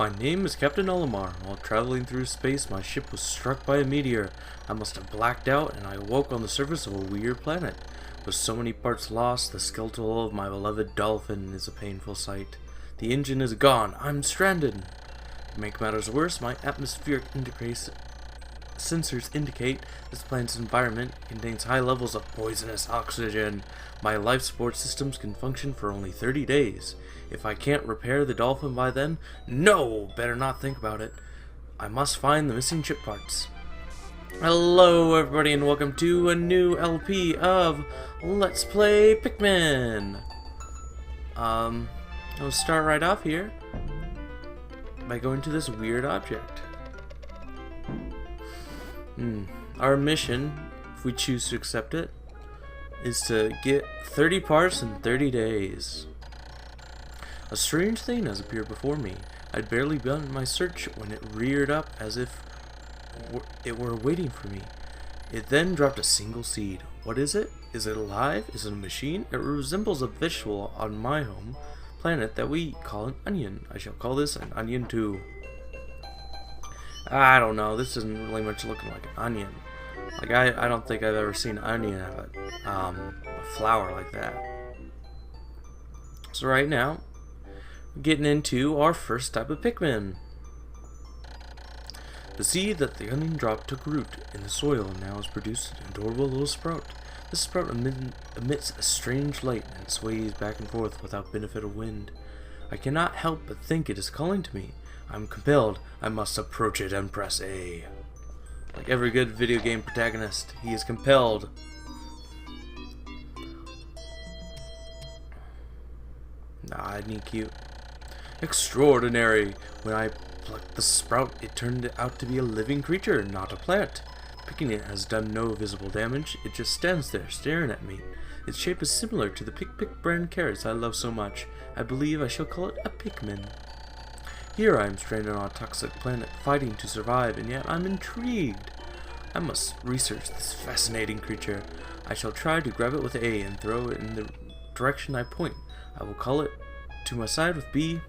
My name is Captain Olimar. While traveling through space, my ship was struck by a meteor. I must have blacked out, and I awoke on the surface of a weird planet. With so many parts lost, the skeletal of my beloved dolphin is a painful sight. The engine is gone. I'm stranded. To make matters worse, my atmospheric sensors indicate this planet's environment contains high levels of poisonous oxygen. My life support systems can function for only 30 days. If I can't repair the dolphin by then, no! Better not think about it. I must find the missing chip parts. Hello everybody and welcome to a new LP of Let's Play Pikmin! I'll start right off here by going to this weird object. Our mission, if we choose to accept it, is to get 30 parts in 30 days. A strange thing has appeared before me. I'd barely begun my search when it reared up as if it were waiting for me. It then dropped a single seed. What is it? Is it alive? Is it a machine? It resembles a vegetable on my home planet that we call an onion. I shall call this an onion too. I don't know, this isn't really much looking like an onion. Like, I don't think I've ever seen an onion have a flower like that. So right now, we're getting into our first type of Pikmin. The seed that the onion dropped took root in the soil and now has produced an adorable little sprout. This sprout emits a strange light and sways back and forth without benefit of wind. I cannot help but think it is calling to me. I'm compelled. I must approach it and press A. Like every good video game protagonist, he is compelled. Nah, I need cute. Extraordinary. When I plucked the sprout, it turned out to be a living creature, not a plant. Picking it has done no visible damage. It just stands there, staring at me. Its shape is similar to the Pick brand carrots I love so much. I believe I shall call it a Pikmin. Here I am stranded on a toxic planet, fighting to survive, and yet I'm intrigued. I must research this fascinating creature. I shall try to grab it with A and throw it in the direction I point. I will call it to my side with B.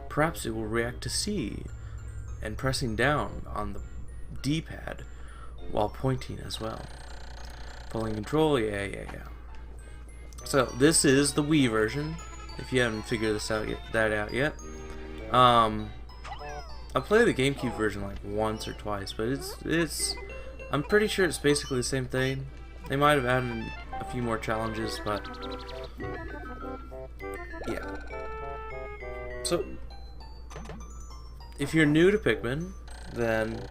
Perhaps it will react to C, and pressing down on the D-pad while pointing as well. Pulling control, yeah. So this is the Wii version, if you haven't figured that out yet. I played the GameCube version like once or twice, but it's I'm pretty sure it's basically the same thing. They might have added a few more challenges, but yeah. So if you're new to Pikmin, then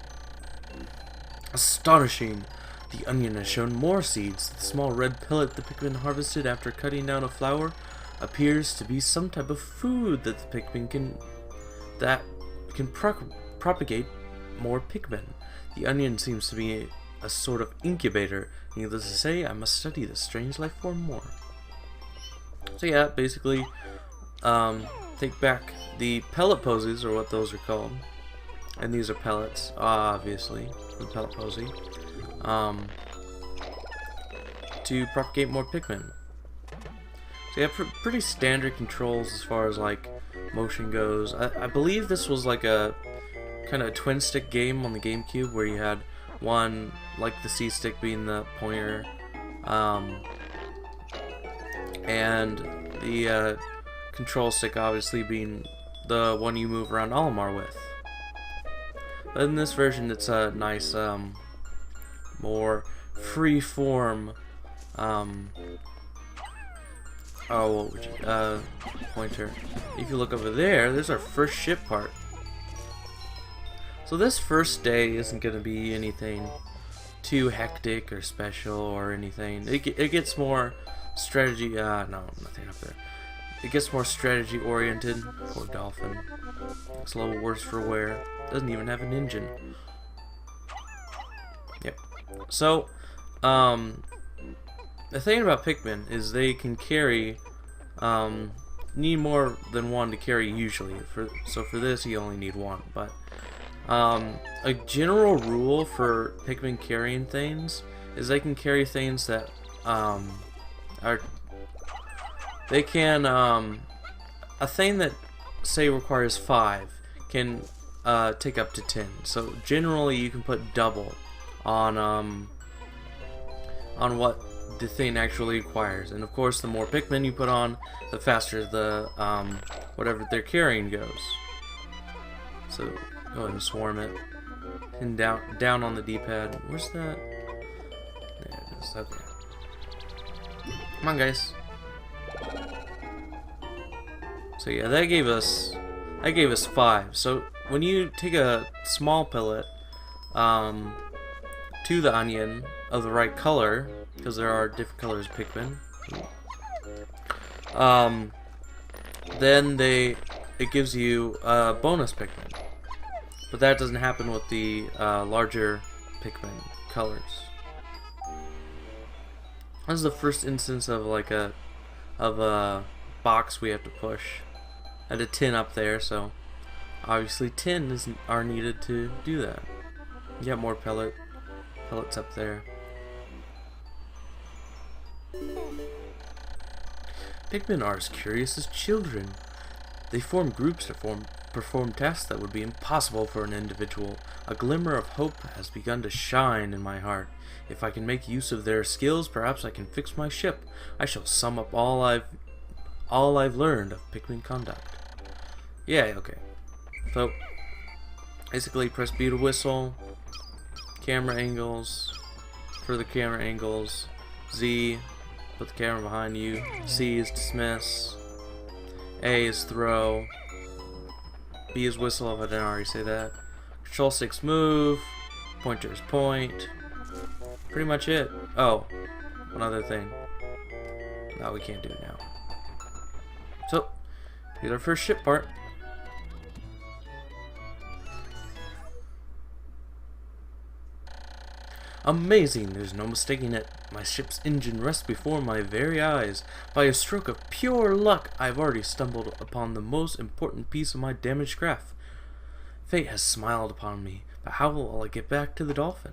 astonishing! The onion has shown more seeds. The small red pellet the Pikmin harvested after cutting down a flower appears to be some type of food that the Pikmin can propagate more Pikmin. The onion seems to be a sort of incubator. Needless to say, I must study this strange life form more. So yeah, basically, take back the pellet posies, or what those are called, and these are pellets, obviously, the pellet posy, to propagate more Pikmin. So yeah, pretty standard controls as far as like motion goes. I believe this was like a kind of twin stick game on the GameCube where you had one, like the C stick being the pointer, and the control stick obviously being the one you move around Olimar with. But in this version it's a nice more free form what would you, pointer. If you look over there, there's our first ship part. So this first day isn't going to be anything too hectic or special or anything. It gets more strategy, no, nothing up there. It gets more strategy oriented. Poor dolphin. It's a little worse for wear. Doesn't even have an engine. Yep. So, the thing about Pikmin is they can carry, need more than one to carry usually. So for this you only need one. But a general rule for Pikmin carrying things is they can carry things that they can a thing that say requires 5 can take up to 10. So generally you can put double on what the thing actually requires. And of course, the more Pikmin you put on, the faster the whatever they're carrying goes. So go ahead and swarm it. And down on the D-pad. Where's that? There it is. Okay. Come on, guys. So yeah, that gave us 5. So when you take a small pellet to the onion of the right color, because there are different colors of Pikmin, then it gives you a bonus Pikmin. But that doesn't happen with the larger Pikmin colors. This is the first instance of like a box we have to push. At a 10 up there, so obviously 10 are needed to do that. You got more pellets up there. Pikmin are as curious as children. They form groups to perform tasks that would be impossible for an individual. A glimmer of hope has begun to shine in my heart. If I can make use of their skills, perhaps I can fix my ship. I shall sum up all I've learned of Pikmin conduct. Yeah, okay. So basically press B to whistle, camera angles, for the camera angles, Z, put the camera behind you, C is dismiss, A is throw, B is whistle if I didn't already say that, Control 6 move, pointer is point, pretty much it. Oh, one other thing. No, we can't do it now. So, here's our first ship part. Amazing, there's no mistaking it. My ship's engine rests before my very eyes. By a stroke of pure luck, I've already stumbled upon the most important piece of my damaged craft. Fate has smiled upon me, but how will I get back to the dolphin?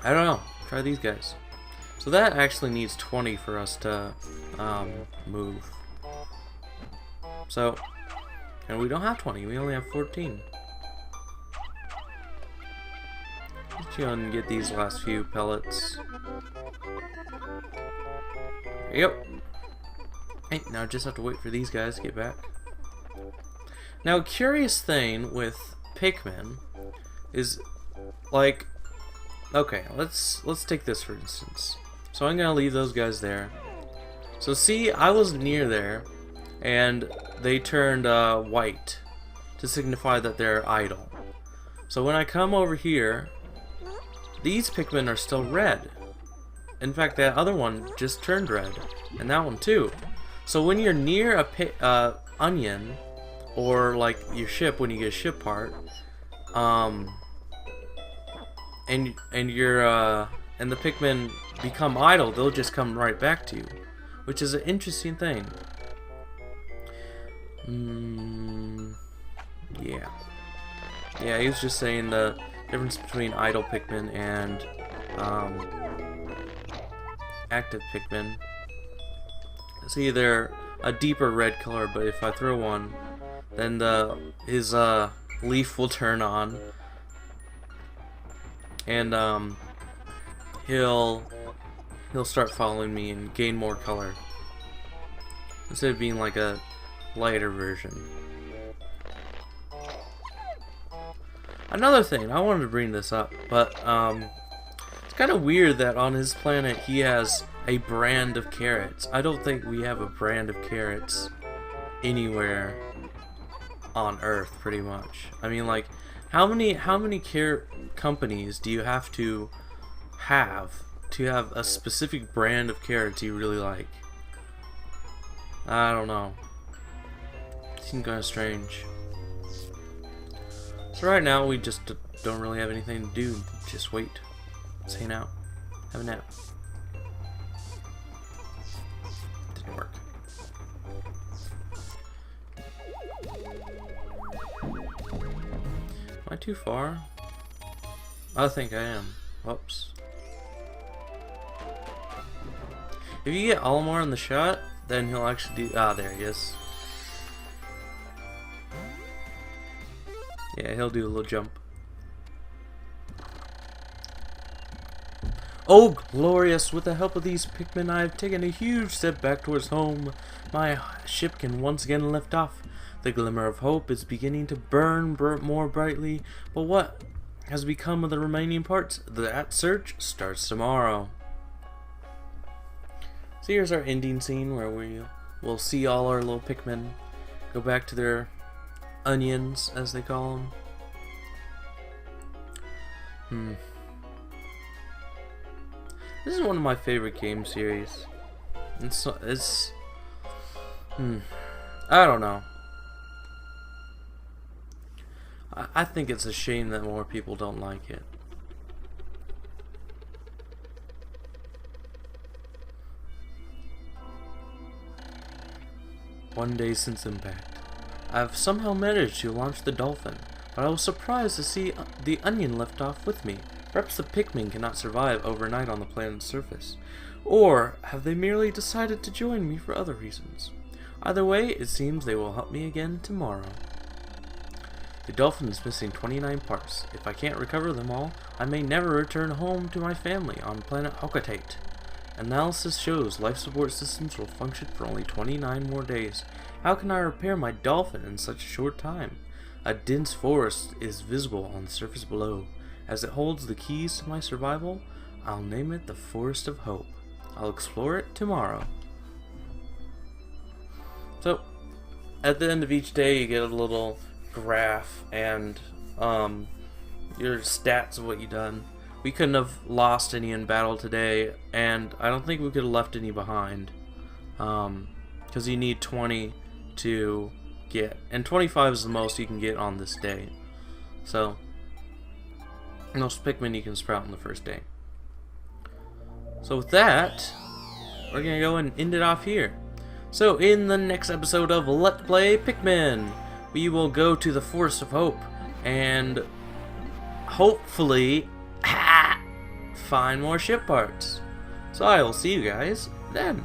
I don't know. Try these guys. So that actually needs 20 for us to move. So, and we don't have 20, we only have 14. Let's go and get these last few pellets. There you go. Hey, now just have to wait for these guys to get back. Now, a curious thing with Pikmin is, like, okay, let's take this for instance. So I'm gonna leave those guys there. So see, I was near there, and they turned white to signify that they're idle. So when I come over here, these Pikmin are still red. In fact, that other one just turned red, and that one too. So when you're near a onion, or like your ship when you get a ship part, and the Pikmin become idle, they'll just come right back to you, which is an interesting thing. Yeah, he was just saying the difference between idle Pikmin and active Pikmin. It's either a deeper red color, but if I throw one, then his leaf will turn on, and he'll start following me and gain more color instead of being like a lighter version. Another thing, I wanted to bring this up, but it's kind of weird that on his planet he has a brand of carrots. I don't think we have a brand of carrots anywhere on Earth, pretty much. I mean, like, how many carrot companies do you have to have a specific brand of carrots you really like? I don't know. Seems kind of strange. So right now we just don't really have anything to do. Just wait. Let's hang out. Have a nap. Didn't work. Am I too far? I think I am. Whoops. If you get Olimar in the shot, then he'll actually do... Ah, there he is. Yeah, he'll do a little jump. Oh, glorious! With the help of these Pikmin, I have taken a huge step back towards home. My ship can once again lift off. The glimmer of hope is beginning to burn more brightly, but what has become of the remaining parts? That search starts tomorrow. So here's our ending scene where we'll see all our little Pikmin go back to their onions, as they call them. This is one of my favorite game series. I don't know. I think it's a shame that more people don't like it. One day since impact, I've somehow managed to launch the Dolphin, but I was surprised to see the Onion lift off with me. Perhaps the Pikmin cannot survive overnight on the planet's surface. Or have they merely decided to join me for other reasons? Either way, it seems they will help me again tomorrow. The Dolphin is missing 29 parts. If I can't recover them all, I may never return home to my family on planet Hokatate. Analysis shows life support systems will function for only 29 more days. How can I repair my Dolphin in such a short time? A dense forest is visible on the surface below. As it holds the keys to my survival, I'll name it the Forest of Hope. I'll explore it tomorrow. So, at the end of each day, you get a little graph and your stats of what you've done. We couldn't have lost any in battle today, and I don't think we could have left any behind. Because you need 20 to get, and 25 is the most you can get on this day. So, most Pikmin you can sprout on the first day. So with that, we're gonna go and end it off here. So in the next episode of Let's Play Pikmin, we will go to the Forest of Hope and hopefully find more ship parts. So I will see you guys then.